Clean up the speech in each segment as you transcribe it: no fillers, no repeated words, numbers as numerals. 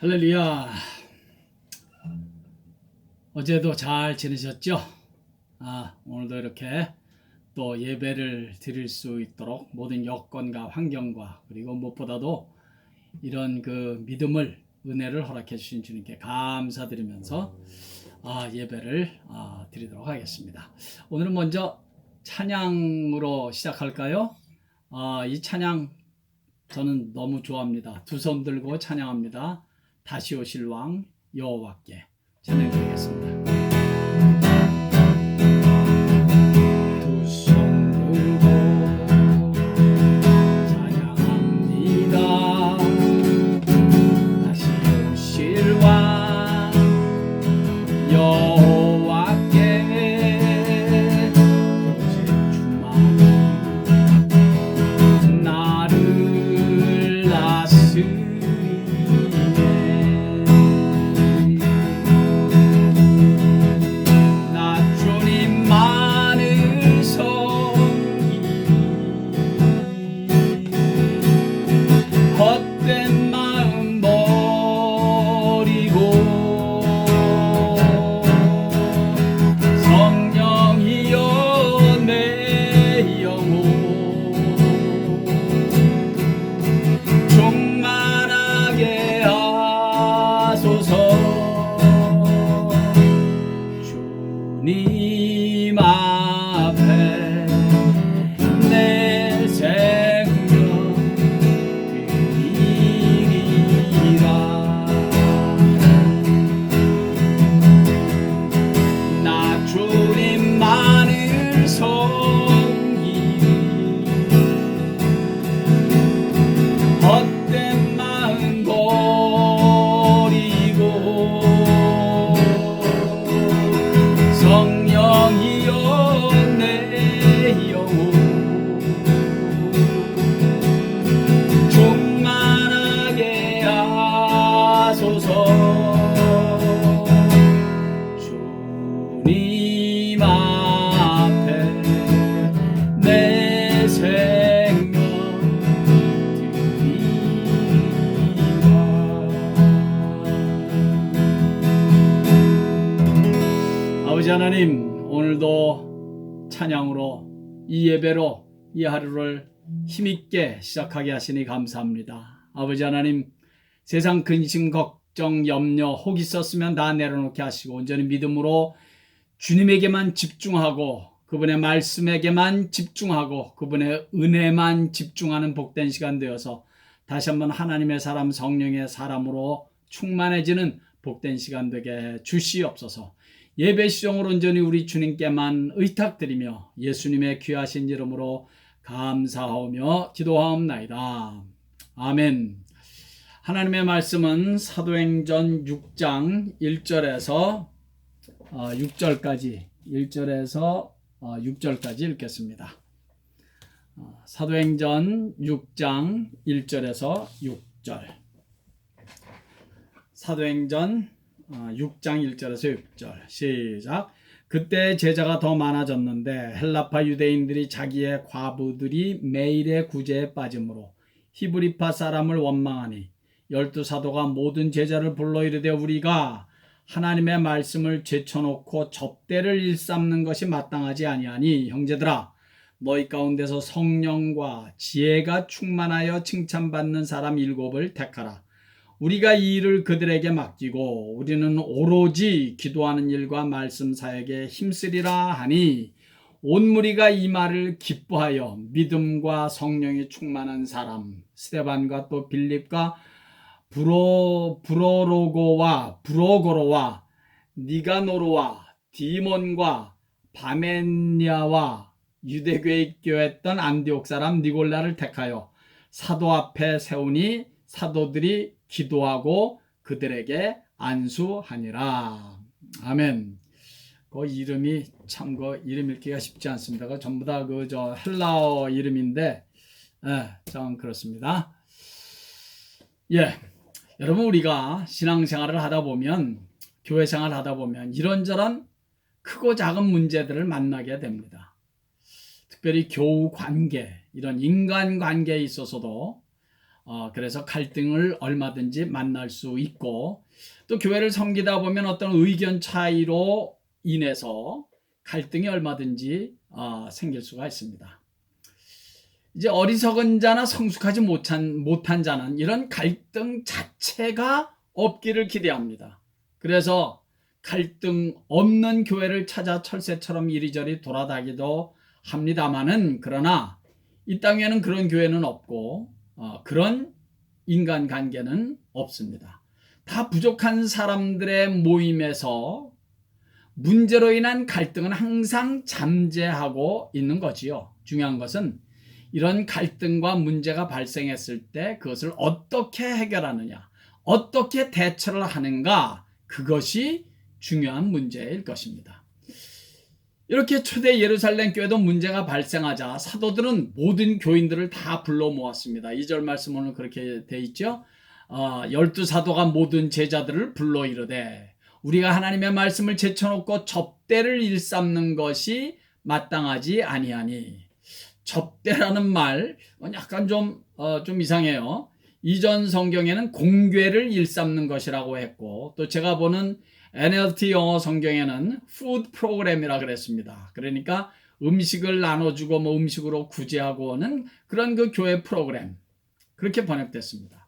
할렐루야. 어제도 잘 지내셨죠? 오늘도 이렇게 또 예배를 드릴 수 있도록 모든 여건과 환경과 그리고 무엇보다도 이런 그 믿음을 은혜를 허락해 주신 주님께 감사드리면서 예배를 드리도록 하겠습니다. 오늘은 먼저 찬양으로 시작할까요? 이 찬양 저는 너무 좋아합니다. 두 손 들고 찬양합니다. 다시 오실 왕 여호와께 찬양드리겠습니다. 두 손 들고 찬양합니다. 다시 오실 왕 여호와께 오직 주만 나를 다스리네. 나 주님만을 섬기리. 헛된 마음 버리고 성령이여 내 영혼 충만하게 하소서. 주님 앞에 내 생명 드리리라. 나 주님만을 섬기리. 헛된 마음 버리고 성령이여 내 영혼 충만하게 하소서. 주님 앞에 내 생명 드리라. 아버지 하나님, 오늘도 찬양으로 이 예배로 이 하루를 힘있게 시작하게 하시니 감사합니다. 아버지 하나님, 세상 근심, 걱정, 염려, 혹 있었으면 다 내려놓게 하시고 온전히 믿음으로 주님에게만 집중하고 그분의 말씀에게만 집중하고 그분의 은혜만 집중하는 복된 시간 되어서 다시 한번 하나님의 사람, 성령의 사람으로 충만해지는 복된 시간 되게 주시옵소서. 예배 시종으로 온전히 우리 주님께만 의탁드리며 예수님의 귀하신 이름으로 감사하며 기도하옵나이다. 아멘. 하나님의 말씀은 사도행전 6장 1절에서 6절까지 1절에서 6절까지 읽겠습니다. 사도행전 6장 1절에서 6절. 사도행전 6장 1절에서 6절 시작. 그때 제자가 더 많아졌는데 헬라파 유대인들이 자기의 과부들이 매일의 구제에 빠짐으로 히브리파 사람을 원망하니 12사도가 모든 제자를 불러 이르되 우리가 하나님의 말씀을 제쳐놓고 접대를 일삼는 것이 마땅하지 아니하니 형제들아 너희 가운데서 성령과 지혜가 충만하여 칭찬받는 사람 7을 택하라. 우리가 이 일을 그들에게 맡기고 우리는 오로지 기도하는 일과 말씀 사역에 힘쓰리라 하니 온 무리가 이 말을 기뻐하여 믿음과 성령이 충만한 사람 스데반과 또 빌립과 브로고로와 니가노르와 디몬과 바메니아와 유대교에 입교했던 안디옥 사람 니골라를 택하여 사도 앞에 세우니 사도들이 기도하고 그들에게 안수하니라. 아멘. 그 이름이 참 이름 읽기가 쉽지 않습니다. 그 전부 다 헬라어 이름인데 참 그렇습니다. 여러분 우리가 신앙생활을 하다 보면 교회 생활을 하다 보면 이런저런 크고 작은 문제들을 만나게 됩니다. 특별히 교우 관계, 이런 인간 관계에 있어서도 그래서 갈등을 얼마든지 만날 수 있고, 또 교회를 섬기다 보면 어떤 의견 차이로 인해서 갈등이 얼마든지 생길 수가 있습니다. 이제 어리석은 자나 성숙하지 못한 자는 이런 갈등 자체가 없기를 기대합니다. 그래서 갈등 없는 교회를 찾아 철새처럼 이리저리 돌아다니기도 합니다마는, 그러나 이 땅에는 그런 교회는 없고 그런 인간관계는 없습니다. 다 부족한 사람들의 모임에서 문제로 인한 갈등은 항상 잠재하고 있는 거지요. 중요한 것은 이런 갈등과 문제가 발생했을 때 그것을 어떻게 해결하느냐, 어떻게 대처를 하는가, 그것이 중요한 문제일 것입니다. 이렇게 초대 예루살렘 교회도 문제가 발생하자 사도들은 모든 교인들을 다 불러 모았습니다. 2절 말씀 오늘 그렇게 돼 있죠. 12사도가 모든 제자들을 불러 이르되 우리가 하나님의 말씀을 제쳐놓고 접대를 일삼는 것이 마땅하지 아니하니. 접대라는 말 약간 좀 이상해요. 이전 성경에는 공궤를 일삼는 것이라고 했고, 또 제가 보는 NLT 영어 성경에는 푸드 프로그램이라 그랬습니다. 그러니까 음식을 나눠주고 음식으로 구제하고는 그런 그 교회 프로그램, 그렇게 번역됐습니다.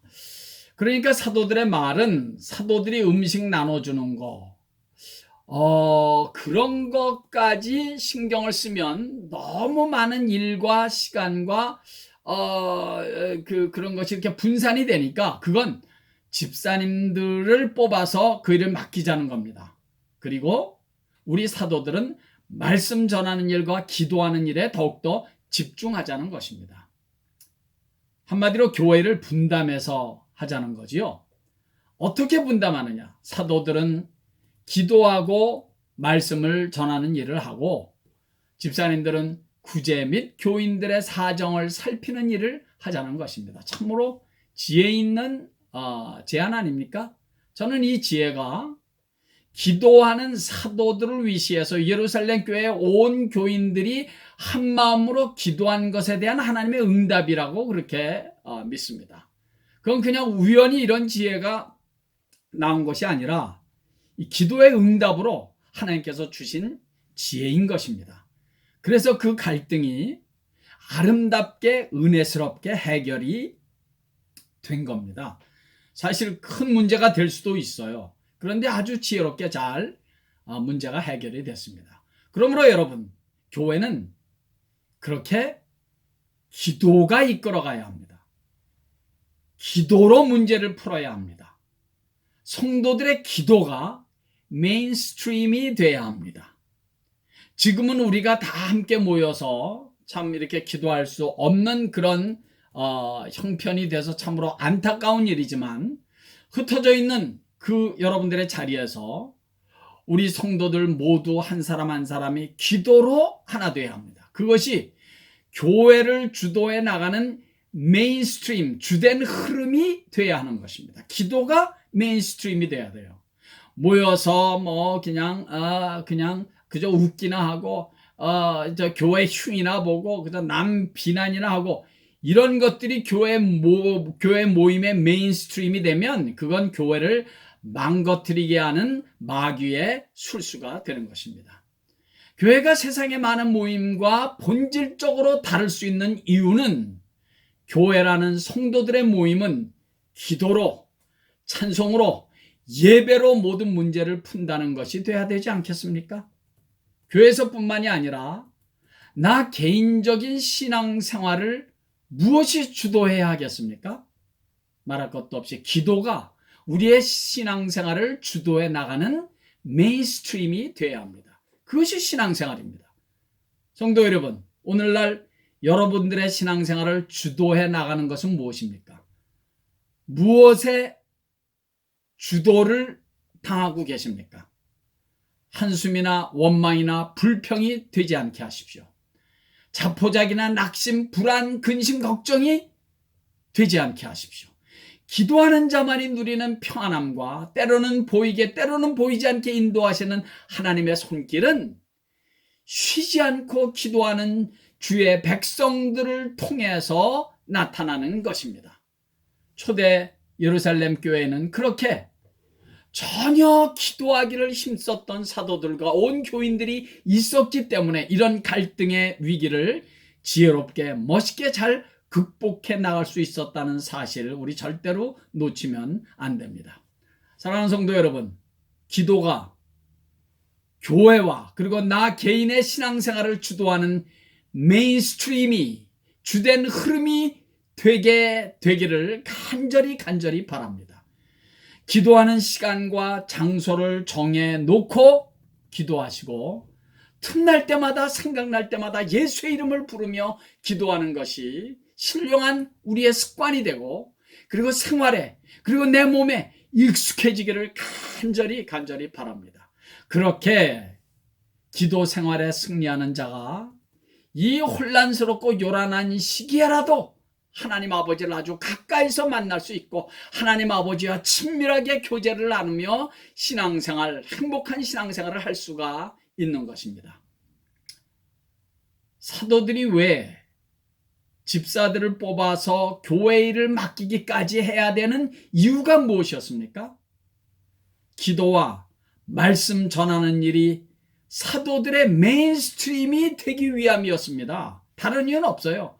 그러니까 사도들의 말은 사도들이 음식 나눠주는 거, 그런 것까지 신경을 쓰면 너무 많은 일과 시간과 그런 것이 이렇게 분산이 되니까 그건 집사님들을 뽑아서 그 일을 맡기자는 겁니다. 그리고 우리 사도들은 말씀 전하는 일과 기도하는 일에 더욱더 집중하자는 것입니다. 한마디로 교회를 분담해서 하자는 거지요. 어떻게 분담하느냐? 사도들은 기도하고 말씀을 전하는 일을 하고, 집사님들은 구제 및 교인들의 사정을 살피는 일을 하자는 것입니다. 참으로 지혜 있는 제안 아닙니까? 저는 이 지혜가 기도하는 사도들을 위시해서 예루살렘 교회의 온 교인들이 한 마음으로 기도한 것에 대한 하나님의 응답이라고 그렇게 믿습니다. 그건 그냥 우연히 이런 지혜가 나온 것이 아니라 이 기도의 응답으로 하나님께서 주신 지혜인 것입니다. 그래서 그 갈등이 아름답게 은혜스럽게 해결이 된 겁니다. 사실 큰 문제가 될 수도 있어요. 그런데 아주 지혜롭게 잘 문제가 해결이 됐습니다. 그러므로 여러분, 교회는 그렇게 기도가 이끌어가야 합니다. 기도로 문제를 풀어야 합니다. 성도들의 기도가 메인스트림이 돼야 합니다. 지금은 우리가 다 함께 모여서 참 이렇게 기도할 수 없는 그런 형편이 돼서 참으로 안타까운 일이지만, 흩어져 있는 그 여러분들의 자리에서 우리 성도들 모두 한 사람 한 사람이 기도로 하나 되어야 합니다. 그것이 교회를 주도해 나가는 메인스트림, 주된 흐름이 돼야 하는 것입니다. 기도가 메인스트림이 돼야 돼요. 모여서 그냥 그저 웃기나 하고 교회 흉이나 보고 그저 남 비난이나 하고, 이런 것들이 교회 모임의 메인스트림이 되면 그건 교회를 망가뜨리게 하는 마귀의 술수가 되는 것입니다. 교회가 세상의 많은 모임과 본질적으로 다를 수 있는 이유는, 교회라는 성도들의 모임은 기도로, 찬송으로, 예배로 모든 문제를 푼다는 것이 돼야 되지 않겠습니까? 교회에서뿐만이 아니라 나 개인적인 신앙생활을 무엇이 주도해야 하겠습니까? 말할 것도 없이 기도가 우리의 신앙생활을 주도해 나가는 메인스트림이 되어야 합니다. 그것이 신앙생활입니다. 성도 여러분, 오늘날 여러분들의 신앙생활을 주도해 나가는 것은 무엇입니까? 무엇에 주도를 당하고 계십니까? 한숨이나 원망이나 불평이 되지 않게 하십시오. 자포자기나 낙심, 불안, 근심, 걱정이 되지 않게 하십시오. 기도하는 자만이 누리는 평안함과 때로는 보이게 때로는 보이지 않게 인도하시는 하나님의 손길은 쉬지 않고 기도하는 주의 백성들을 통해서 나타나는 것입니다. 초대 예루살렘 교회는 그렇게 전혀 기도하기를 힘썼던 사도들과 온 교인들이 있었기 때문에 이런 갈등의 위기를 지혜롭게 멋있게 잘 극복해 나갈 수 있었다는 사실을 우리 절대로 놓치면 안 됩니다. 사랑하는 성도 여러분, 기도가 교회와 그리고 나 개인의 신앙생활을 주도하는 메인스트림이 주된 흐름이 되기를 간절히 바랍니다. 기도하는 시간과 장소를 정해 놓고 기도하시고 틈날 때마다 생각날 때마다 예수의 이름을 부르며 기도하는 것이 신령한 우리의 습관이 되고 그리고 생활에 그리고 내 몸에 익숙해지기를 간절히 바랍니다. 그렇게 기도 생활에 승리하는 자가 이 혼란스럽고 요란한 시기에라도 하나님 아버지를 아주 가까이서 만날 수 있고 하나님 아버지와 친밀하게 교제를 나누며 행복한 신앙생활을 할 수가 있는 것입니다. 사도들이 왜 집사들을 뽑아서 교회 일을 맡기기까지 해야 되는 이유가 무엇이었습니까? 기도와 말씀 전하는 일이 사도들의 메인스트림이 되기 위함이었습니다. 다른 이유는 없어요.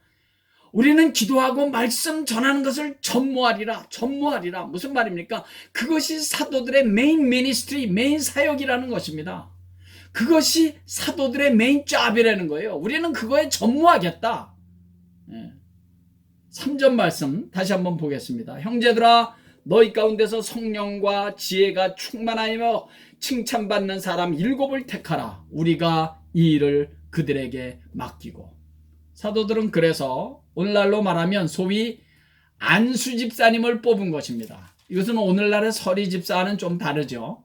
우리는 기도하고 말씀 전하는 것을 전무하리라. 무슨 말입니까? 그것이 사도들의 메인 미니스트리, 메인 사역이라는 것입니다. 그것이 사도들의 메인 잡이라는 거예요. 우리는 그거에 전무하겠다. 3절 말씀 다시 한번 보겠습니다. 형제들아, 너희 가운데서 성령과 지혜가 충만하여 칭찬받는 사람 7을 택하라. 우리가 이 일을 그들에게 맡기고. 사도들은 그래서 오늘날로 말하면 소위 안수 집사님을 뽑은 것입니다. 이것은 오늘날의 서리 집사와는 좀 다르죠.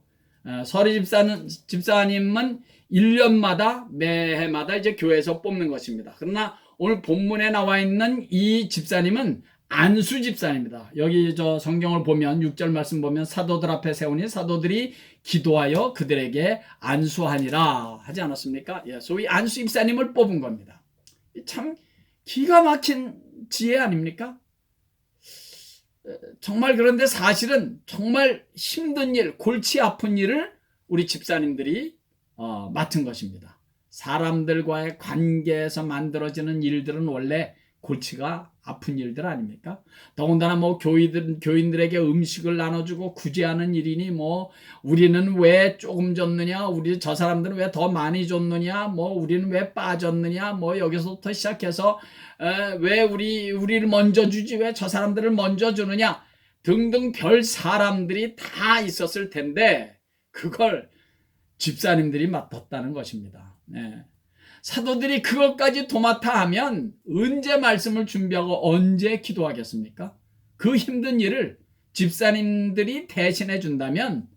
서리 집사님은 1년마다 매해마다 이제 교회에서 뽑는 것입니다. 그러나 오늘 본문에 나와 있는 이 집사님은 안수 집사입니다. 여기 저 성경을 보면 6절 말씀 보면 사도들 앞에 세우니 사도들이 기도하여 그들에게 안수하니라 하지 않았습니까? 소위 안수 집사님을 뽑은 겁니다. 참 기가 막힌 지혜 아닙니까? 정말 그런데 사실은 정말 힘든 일, 골치 아픈 일을 우리 집사님들이 맡은 것입니다. 사람들과의 관계에서 만들어지는 일들은 원래 골치가 아픈 일들 아닙니까? 더군다나 뭐 교인들에게 음식을 나눠주고 구제하는 일이니 뭐 우리는 왜 조금 줬느냐, 저 사람들은 왜 더 많이 줬느냐, 뭐 우리는 왜 빠졌느냐, 뭐 여기서부터 시작해서 왜 우리를 먼저 주지 왜 저 사람들을 먼저 주느냐 등등 별 사람들이 다 있었을 텐데 그걸 집사님들이 맡았다는 것입니다. 사도들이 그것까지 도맡아 하면 언제 말씀을 준비하고 언제 기도하겠습니까? 그 힘든 일을 집사님들이 대신해 준다면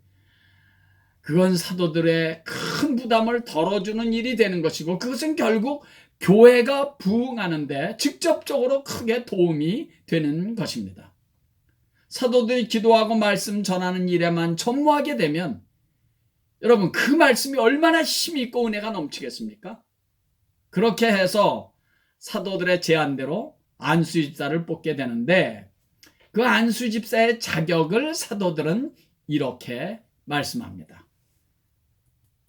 그건 사도들의 큰 부담을 덜어주는 일이 되는 것이고 그것은 결국 교회가 부흥하는데 직접적으로 크게 도움이 되는 것입니다. 사도들이 기도하고 말씀 전하는 일에만 전무하게 되면 여러분 그 말씀이 얼마나 힘이 있고 은혜가 넘치겠습니까? 그렇게 해서 사도들의 제안대로 안수집사를 뽑게 되는데 그 안수집사의 자격을 사도들은 이렇게 말씀합니다.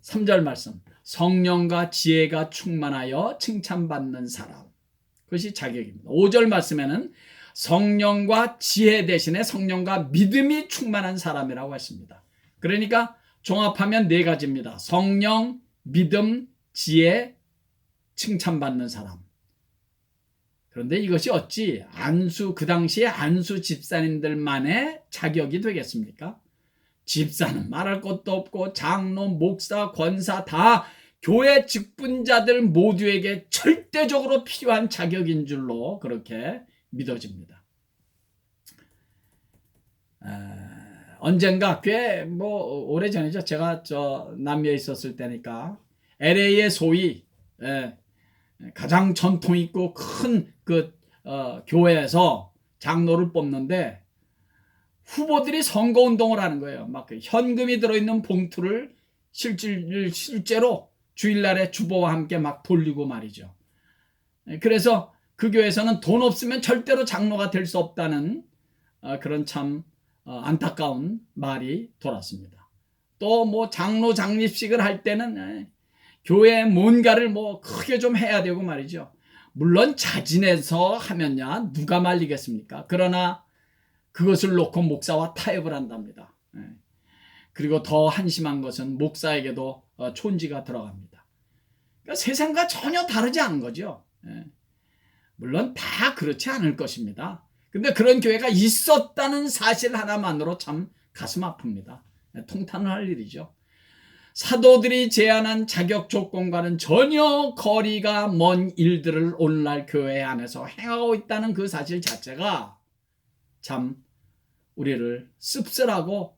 3절 말씀, 성령과 지혜가 충만하여 칭찬받는 사람, 그것이 자격입니다. 5절 말씀에는 성령과 지혜 대신에 성령과 믿음이 충만한 사람이라고 했습니다. 그러니까 종합하면 4가지입니다. 성령, 믿음, 지혜, 칭찬받는 사람. 그런데 이것이 어찌 그 당시에 안수 집사님들만의 자격이 되겠습니까? 집사는 말할 것도 없고 장로, 목사, 권사 다 교회 직분자들 모두에게 절대적으로 필요한 자격인 줄로 그렇게 믿어집니다. 언젠가 꽤 오래전이죠. 제가 남미에 있었을 때니까 LA의 소위 가장 전통 있고 큰 교회에서 장로를 뽑는데 후보들이 선거운동을 하는 거예요. 막 현금이 들어있는 봉투를 실제로 주일날에 주보와 함께 막 돌리고 말이죠. 그래서 그 교회에서는 돈 없으면 절대로 장로가 될 수 없다는 그런 참 안타까운 말이 돌았습니다. 또 뭐 장로 장립식을 할 때는 교회에 뭔가를 뭐 크게 좀 해야 되고 말이죠. 물론 자진해서 하면야 누가 말리겠습니까? 그러나 그것을 놓고 목사와 타협을 한답니다. 그리고 더 한심한 것은 목사에게도 촌지가 들어갑니다. 그러니까 세상과 전혀 다르지 않은 거죠. 물론 다 그렇지 않을 것입니다. 근데 그런 교회가 있었다는 사실 하나만으로 참 가슴 아픕니다. 통탄을 할 일이죠. 사도들이 제안한 자격 조건과는 전혀 거리가 먼 일들을 오늘날 교회 안에서 행하고 있다는 그 사실 자체가 참 우리를 씁쓸하고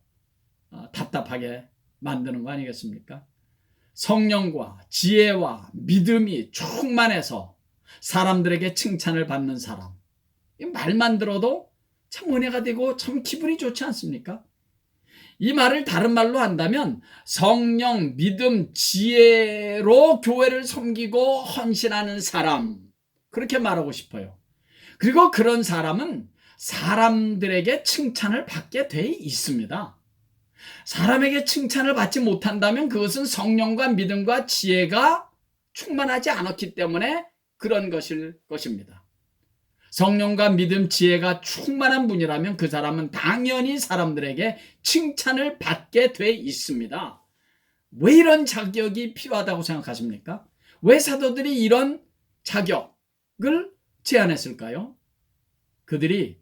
답답하게 만드는 거 아니겠습니까? 성령과 지혜와 믿음이 충만해서 사람들에게 칭찬을 받는 사람, 말만 들어도 참 은혜가 되고 참 기분이 좋지 않습니까? 이 말을 다른 말로 한다면 성령, 믿음, 지혜로 교회를 섬기고 헌신하는 사람, 그렇게 말하고 싶어요. 그리고 그런 사람은 사람들에게 칭찬을 받게 돼 있습니다. 사람에게 칭찬을 받지 못한다면 그것은 성령과 믿음과 지혜가 충만하지 않았기 때문에 그런 것일 것입니다. 성령과 믿음, 지혜가 충만한 분이라면 그 사람은 당연히 사람들에게 칭찬을 받게 돼 있습니다. 왜 이런 자격이 필요하다고 생각하십니까? 왜 사도들이 이런 자격을 제안했을까요? 그들이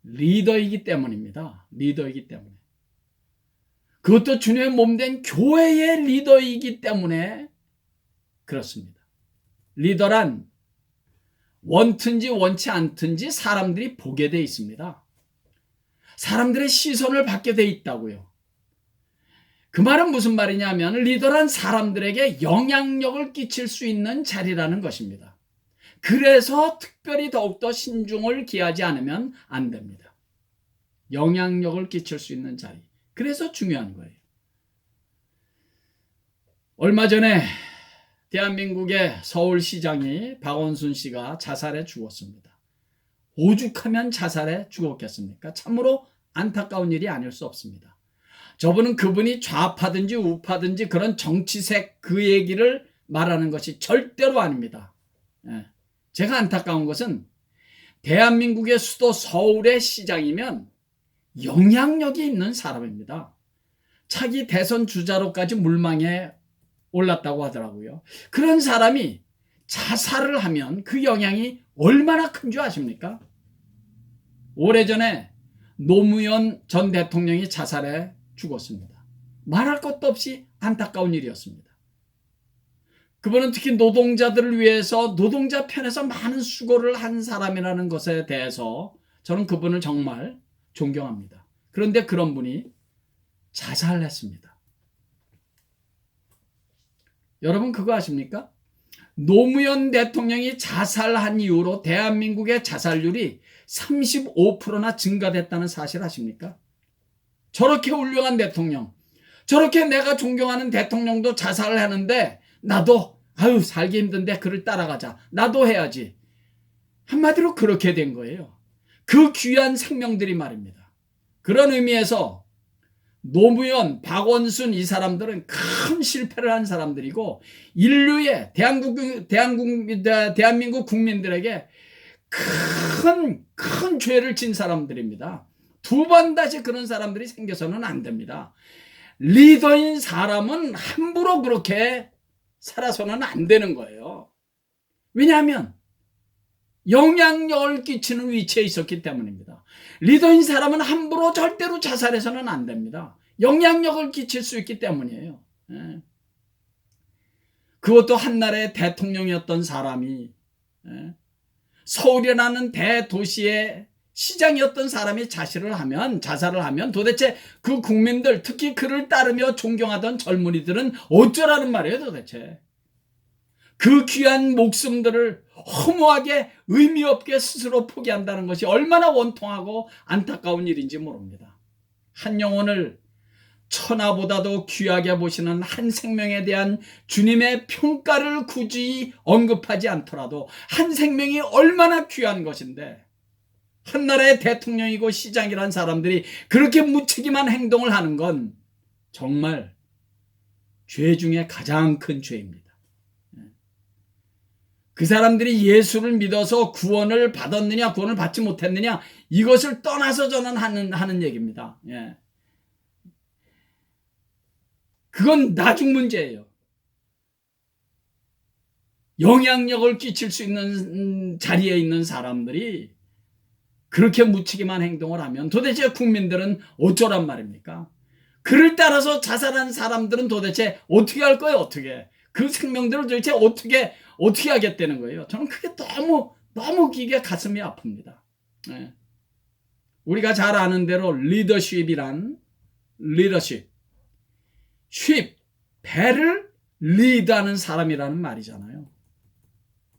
리더이기 때문입니다. 리더이기 때문에. 그것도 주님의 몸된 교회의 리더이기 때문에 그렇습니다. 리더란 원든지 원치 않든지 사람들이 보게 돼 있습니다. 사람들의 시선을 받게 돼 있다고요. 그 말은 무슨 말이냐면 리더란 사람들에게 영향력을 끼칠 수 있는 자리라는 것입니다. 그래서 특별히 더욱더 신중을 기하지 않으면 안 됩니다. 영향력을 끼칠 수 있는 자리. 그래서 중요한 거예요. 얼마 전에 대한민국의 서울시장이 박원순 씨가 자살해 죽었습니다. 오죽하면 자살해 죽었겠습니까? 참으로 안타까운 일이 아닐 수 없습니다. 저분은 그분이 좌파든지 우파든지 그런 정치색 그 얘기를 말하는 것이 절대로 아닙니다. 제가 안타까운 것은 대한민국의 수도 서울의 시장이면 영향력이 있는 사람입니다. 차기 대선 주자로까지 물망에 올랐다고 하더라고요. 그런 사람이 자살을 하면 그 영향이 얼마나 큰 줄 아십니까? 오래전에 노무현 전 대통령이 자살해 죽었습니다. 말할 것도 없이 안타까운 일이었습니다. 그분은 특히 노동자들을 위해서 노동자 편에서 많은 수고를 한 사람이라는 것에 대해서 저는 그분을 정말 존경합니다. 그런데 그런 분이 자살했습니다. 여러분 그거 아십니까? 노무현 대통령이 자살한 이후로 대한민국의 자살률이 35%나 증가됐다는 사실 아십니까? 저렇게 훌륭한 대통령, 저렇게 내가 존경하는 대통령도 자살을 하는데 나도 살기 힘든데 그를 따라가자. 나도 해야지. 한마디로 그렇게 된 거예요. 그 귀한 생명들이 말입니다. 그런 의미에서 노무현, 박원순 이 사람들은 큰 실패를 한 사람들이고 인류의 대한민국 국민들에게 큰 죄를 진 사람들입니다. 두 번 다시 그런 사람들이 생겨서는 안 됩니다. 리더인 사람은 함부로 그렇게 살아서는 안 되는 거예요. 왜냐하면 영향력을 끼치는 위치에 있었기 때문입니다. 리더인 사람은 함부로 절대로 자살해서는 안 됩니다. 영향력을 끼칠 수 있기 때문이에요. 그것도 한나라의 대통령이었던 사람이 서울이라는 대도시의 시장이었던 사람이 자살을 하면 도대체 그 국민들, 특히 그를 따르며 존경하던 젊은이들은 어쩌라는 말이에요 도대체. 그 귀한 목숨들을 허무하게 의미 없게 스스로 포기한다는 것이 얼마나 원통하고 안타까운 일인지 모릅니다. 한 영혼을 천하보다도 귀하게 보시는 한 생명에 대한 주님의 평가를 굳이 언급하지 않더라도 한 생명이 얼마나 귀한 것인데 한 나라의 대통령이고 시장이란 사람들이 그렇게 무책임한 행동을 하는 건 정말 죄 중에 가장 큰 죄입니다. 그 사람들이 예수를 믿어서 구원을 받았느냐 구원을 받지 못했느냐 이것을 떠나서 저는 하는 얘기입니다. 예. 그건 나중 문제예요. 영향력을 끼칠 수 있는 자리에 있는 사람들이 그렇게 무책임한 행동을 하면 도대체 국민들은 어쩌란 말입니까? 그를 따라서 자살한 사람들은 도대체 어떻게 할 거예요? 어떻게? 그 생명들을 도대체 어떻게 하겠다는 거예요? 저는 그게 너무 이게 가슴이 아픕니다. 네. 우리가 잘 아는 대로 리더십이란 배를 리드하는 사람이라는 말이잖아요.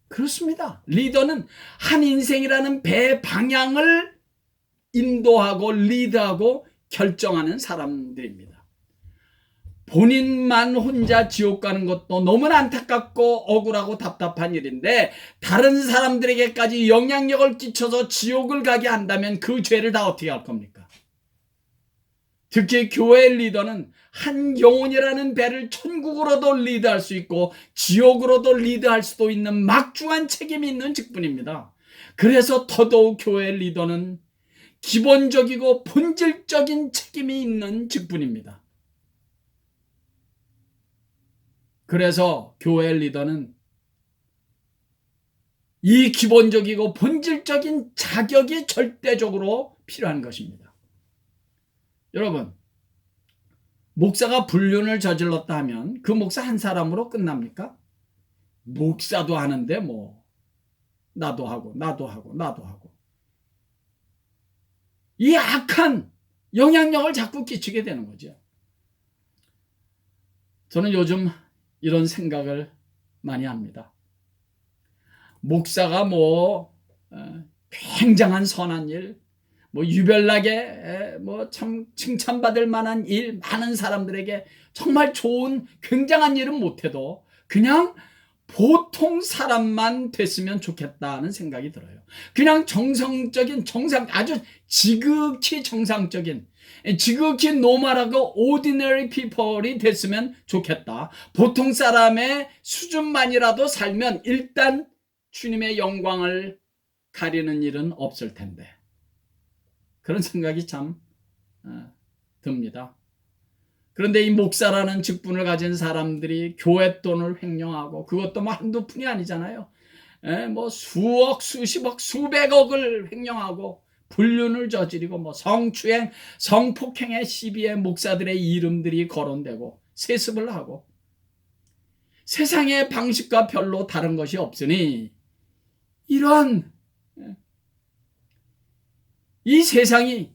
그렇습니다. 리더는 한 인생이라는 배 방향을 인도하고 리드하고 결정하는 사람들입니다. 본인만 혼자 지옥 가는 것도 너무나 안타깝고 억울하고 답답한 일인데 다른 사람들에게까지 영향력을 끼쳐서 지옥을 가게 한다면 그 죄를 다 어떻게 할 겁니까? 특히 교회 리더는 한 영혼이라는 배를 천국으로도 리드할 수 있고 지옥으로도 리드할 수도 있는 막중한 책임이 있는 직분입니다. 그래서 더더욱 교회 리더는 기본적이고 본질적인 책임이 있는 직분입니다. 그래서 교회 리더는 이 기본적이고 본질적인 자격이 절대적으로 필요한 것입니다. 여러분, 목사가 불륜을 저질렀다 하면 그 목사 한 사람으로 끝납니까? 목사도 하는데 나도 하고 이 악한 영향력을 자꾸 끼치게 되는 거죠. 저는 요즘 이런 생각을 많이 합니다. 목사가 굉장한 선한 일, 유별나게 참 칭찬받을 만한 일, 많은 사람들에게 정말 좋은 굉장한 일은 못해도 그냥 보통 사람만 됐으면 좋겠다는 생각이 들어요. 그냥 아주 지극히 정상적인, 지극히 노멀하고 ordinary people이 됐으면 좋겠다. 보통 사람의 수준만이라도 살면 일단 주님의 영광을 가리는 일은 없을 텐데. 그런 생각이 참 듭니다. 그런데 이 목사라는 직분을 가진 사람들이 교회 돈을 횡령하고 그것도 한두 푼이 아니잖아요. 수억, 수십억, 수백억을 횡령하고 불륜을 저지르고 성추행, 성폭행의 시비에 목사들의 이름들이 거론되고 세습을 하고 세상의 방식과 별로 다른 것이 없으니 이런 이 세상이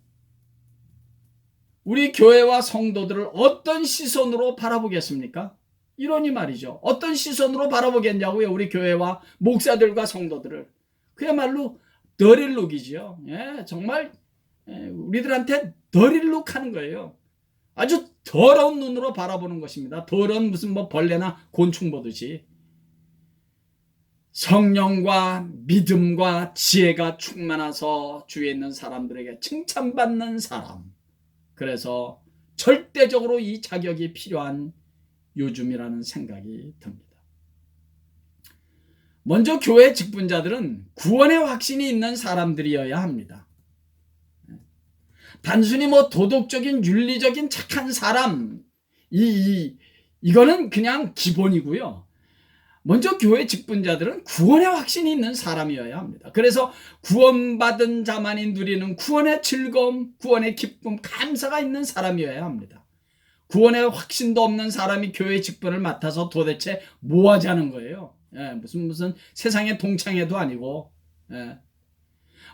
우리 교회와 성도들을 어떤 시선으로 바라보겠습니까? 이러니 말이죠. 어떤 시선으로 바라보겠냐고요. 우리 교회와 목사들과 성도들을. 그야말로 더릴룩이지요. 정말 우리들한테 더릴룩 하는 거예요. 아주 더러운 눈으로 바라보는 것입니다. 더러운 무슨 벌레나 곤충 보듯이. 성령과 믿음과 지혜가 충만해서 주위에 있는 사람들에게 칭찬받는 사람. 그래서 절대적으로 이 자격이 필요한 요즘이라는 생각이 듭니다. 먼저 교회 직분자들은 구원의 확신이 있는 사람들이어야 합니다. 단순히 도덕적인 윤리적인 착한 사람 이거는 그냥 기본이고요. 먼저 교회 직분자들은 구원의 확신이 있는 사람이어야 합니다. 그래서 구원받은 자만이 누리는 구원의 즐거움, 구원의 기쁨, 감사가 있는 사람이어야 합니다. 구원의 확신도 없는 사람이 교회 직분을 맡아서 도대체 뭐 하자는 거예요? 무슨 세상의 동창회도 아니고.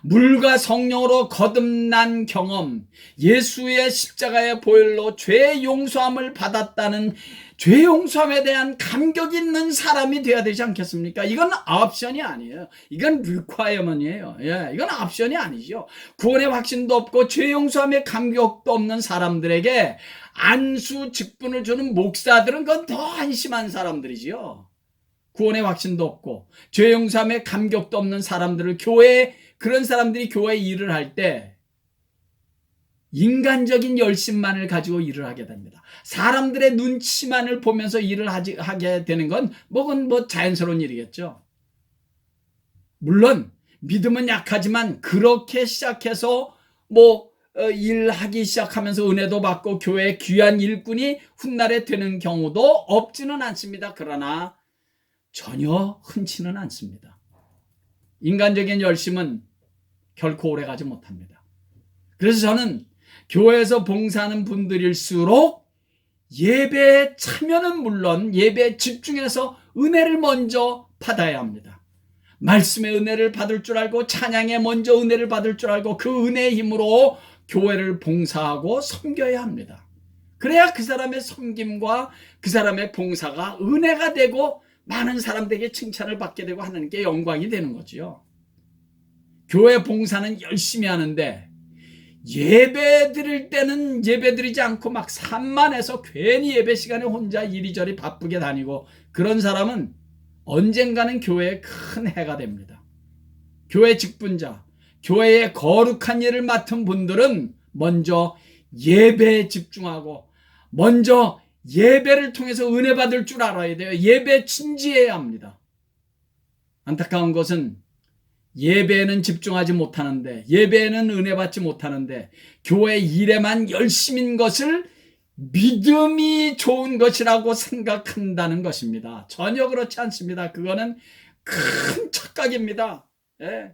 물과 성령으로 거듭난 경험, 예수의 십자가의 보혈로 죄 용서함을 받았다는 죄 용서함에 대한 감격이 있는 사람이 돼야 되지 않겠습니까? 이건 옵션이 아니에요. 이건 리콰이어먼트예요. 이건 옵션이 아니죠. 구원의 확신도 없고 죄 용서함에 감격도 없는 사람들에게 안수 직분을 주는 목사들은 그건 더 한심한 사람들이지요. 구원의 확신도 없고 죄 용서함에 감격도 없는 사람들을 교회에 그런 사람들이 교회 일을 할 때 인간적인 열심만을 가지고 일을 하게 됩니다. 사람들의 눈치만을 보면서 일을 하게 되는 건 뭐 자연스러운 일이겠죠. 물론 믿음은 약하지만 그렇게 시작해서 일하기 시작하면서 은혜도 받고 교회의 귀한 일꾼이 훗날에 되는 경우도 없지는 않습니다. 그러나 전혀 흔치는 않습니다. 인간적인 열심은 결코 오래가지 못합니다. 그래서 저는 교회에서 봉사하는 분들일수록 예배에 참여는 물론 예배에 집중해서 은혜를 먼저 받아야 합니다. 말씀의 은혜를 받을 줄 알고 찬양에 먼저 은혜를 받을 줄 알고 그 은혜의 힘으로 교회를 봉사하고 섬겨야 합니다. 그래야 그 사람의 섬김과 그 사람의 봉사가 은혜가 되고 많은 사람들에게 칭찬을 받게 되고 하나님께 영광이 되는 거죠. 교회 봉사는 열심히 하는데 예배 드릴 때는 예배 드리지 않고 막 산만해서 괜히 예배 시간에 혼자 이리저리 바쁘게 다니고 그런 사람은 언젠가는 교회에 큰 해가 됩니다. 교회 직분자, 교회의 거룩한 일을 맡은 분들은 먼저 예배에 집중하고 먼저 예배를 통해서 은혜 받을 줄 알아야 돼요. 예배에 진지해야 합니다. 안타까운 것은 예배에는 집중하지 못하는데 예배에는 은혜 받지 못하는데 교회 일에만 열심인 것을 믿음이 좋은 것이라고 생각한다는 것입니다. 전혀 그렇지 않습니다. 그거는 큰 착각입니다. 예.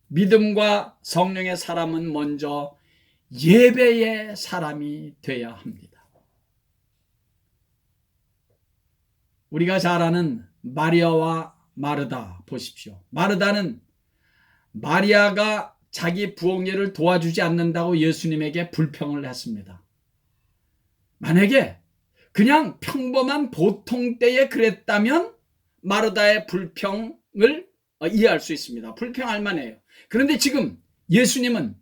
믿음과 성령의 사람은 먼저 예배의 사람이 돼야 합니다. 우리가 잘 아는 마리아와 마르다 보십시오. 마르다는 마리아가 자기 부엌일을 도와주지 않는다고 예수님에게 불평을 했습니다. 만약에 그냥 평범한 보통 때에 그랬다면 마르다의 불평을 이해할 수 있습니다. 불평할 만해요. 그런데 지금 예수님은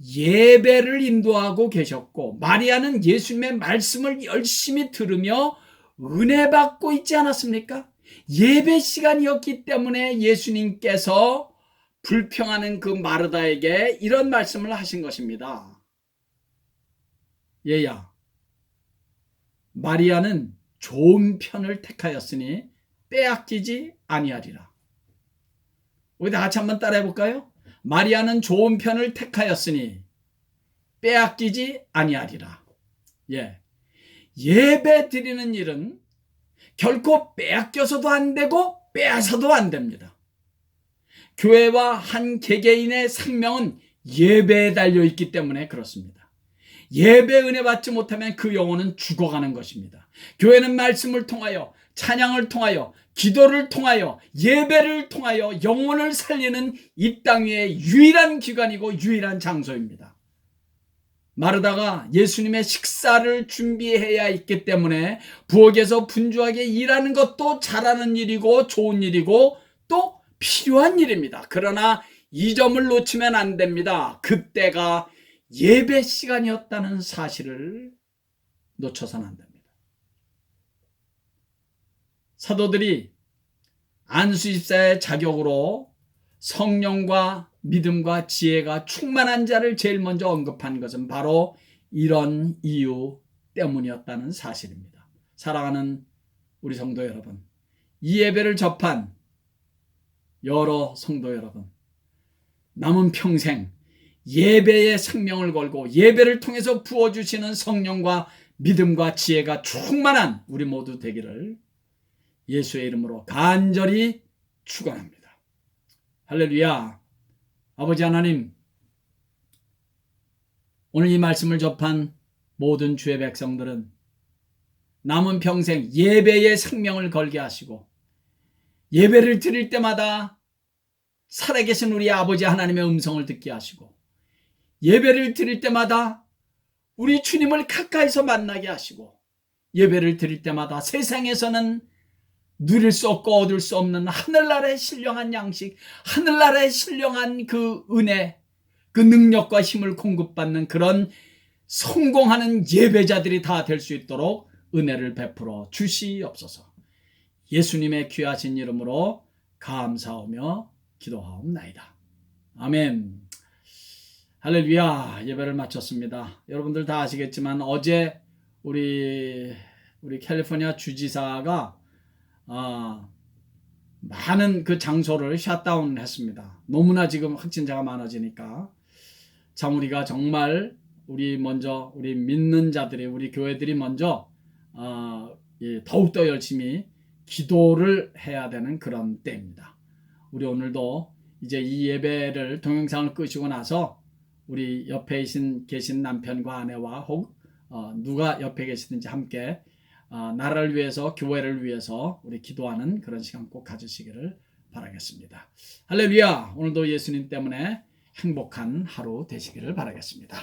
예배를 인도하고 계셨고 마리아는 예수님의 말씀을 열심히 들으며 은혜 받고 있지 않았습니까? 예배 시간이었기 때문에 예수님께서 불평하는 그 마르다에게 이런 말씀을 하신 것입니다. 얘야, 마리아는 좋은 편을 택하였으니 빼앗기지 아니하리라. 우리 다 같이 한번 따라해 볼까요? 마리아는 좋은 편을 택하였으니 빼앗기지 아니하리라. 예배 드리는 일은 결코 빼앗겨서도 안 되고 빼앗아도 안 됩니다. 교회와 한 개개인의 생명은 예배에 달려있기 때문에 그렇습니다. 예배 은혜 받지 못하면 그 영혼은 죽어가는 것입니다. 교회는 말씀을 통하여 찬양을 통하여 기도를 통하여 예배를 통하여 영혼을 살리는 이 땅 위의 유일한 기관이고 유일한 장소입니다. 마르다가 예수님의 식사를 준비해야 있기 때문에 부엌에서 분주하게 일하는 것도 잘하는 일이고 좋은 일이고 또 필요한 일입니다. 그러나 이 점을 놓치면 안 됩니다. 그때가 예배 시간이었다는 사실을 놓쳐서는 안 됩니다. 사도들이 안수집사의 자격으로 성령과 믿음과 지혜가 충만한 자를 제일 먼저 언급한 것은 바로 이런 이유 때문이었다는 사실입니다. 사랑하는 우리 성도 여러분, 이 예배를 접한 여러 성도 여러분, 남은 평생 예배에 생명을 걸고 예배를 통해서 부어주시는 성령과 믿음과 지혜가 충만한 우리 모두 되기를 예수의 이름으로 간절히 축원합니다. 할렐루야. 아버지 하나님, 오늘 이 말씀을 접한 모든 주의 백성들은 남은 평생 예배에 생명을 걸게 하시고 예배를 드릴 때마다 살아계신 우리 아버지 하나님의 음성을 듣게 하시고 예배를 드릴 때마다 우리 주님을 가까이서 만나게 하시고 예배를 드릴 때마다 세상에서는 누릴 수 없고 얻을 수 없는 하늘나라의 신령한 양식, 하늘나라의 신령한 그 은혜, 그 능력과 힘을 공급받는 그런 성공하는 예배자들이 다 될 수 있도록 은혜를 베풀어 주시옵소서. 예수님의 귀하신 이름으로 감사하며 기도하옵나이다. 아멘. 할렐루야. 예배를 마쳤습니다. 여러분들 다 아시겠지만 어제 우리 캘리포니아 주지사가 많은 그 장소를 셧다운 했습니다. 너무나 지금 확진자가 많아지니까 참 우리가 정말 우리 믿는 자들이 우리 교회들이 먼저 더욱더 열심히 기도를 해야 되는 그런 때입니다. 우리 오늘도 이제 이 예배를 동영상을 끄시고 나서 우리 옆에 계신 남편과 아내와 혹 누가 옆에 계시든지 함께 나라를 위해서 교회를 위해서 우리 기도하는 그런 시간 꼭 가지시기를 바라겠습니다. 할렐루야. 오늘도 예수님 때문에 행복한 하루 되시기를 바라겠습니다.